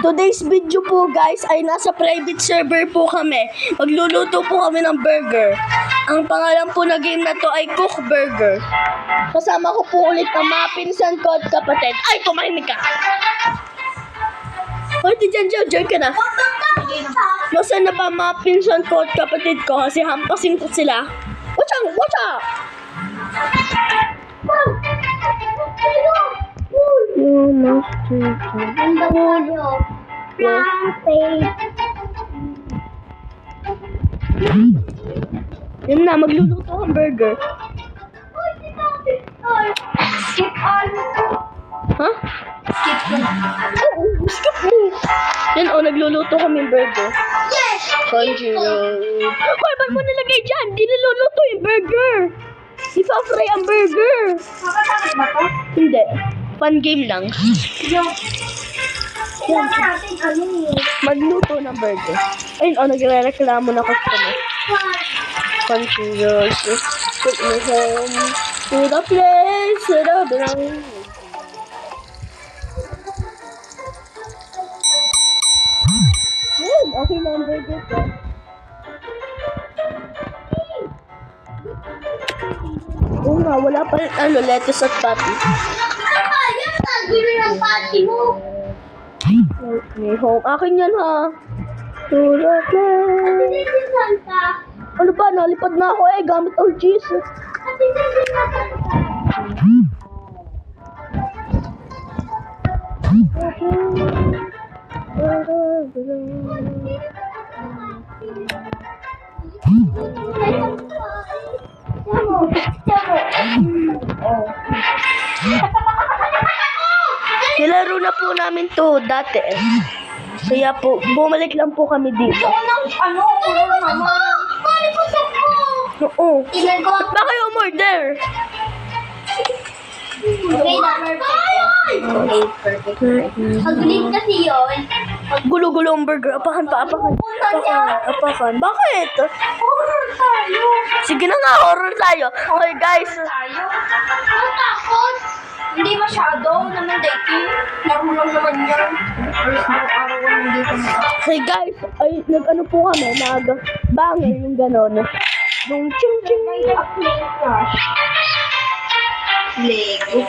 Today's video po guys ay nasa private server po kami. Magluluto po kami ng burger. Ang pangalan po na game na to ay Cook Burger. Kasama ko po ulit ang mga pinsan ko at kapatid. Ay, tumahimik ka! Hoy, di dyan, join ka na. Nasaan na ba mga pinsan ko at kapatid ko kasi hampasin ko sila? Watch out! Yun na, magluluto ang burger. Ha? Skip mo. Yan nagluluto kami burger. Yes! Conjure. Hoy, ba't mo nilagay dyan? Di niluluto yung burger. Ipa-fry ang burger. Makatakot ba to? Hindi. Fun game lang. Kailangan natin Magluto ng burger. Ayun, nagre-reklamo na customer. Conjure. Put me home to the place that I belong. Okay na ang burger ko. Oo nga, wala pa rin lettuce at patty. Ayun, nagulo ng party mo. May home. Akin yan ha. To the place. Ate Santa. Ano ba? Nalipad na ako gamit ang cheese. Ate Santa. Nilaro na po namin to dati. Kaya po, bumalik lang po kami dito. Mama. Mali po sa ko. Oo. Tingnan ko. Ba't ba kayo umorder? Okay na, perfect. Ang galing kasi yun. Gulo-gulo ang burger. Apakan. Apakan. Bakit? Horror tayo. Sige na nga, horror tayo. Okay guys. Ang takot. Hindi masyado naman dating. Laro lang naman yan. Araw-araw lang dito na. Okay guys, ay nag-ano po kami, nag-bangin yung gano'n. Nung ching-ching. Lego.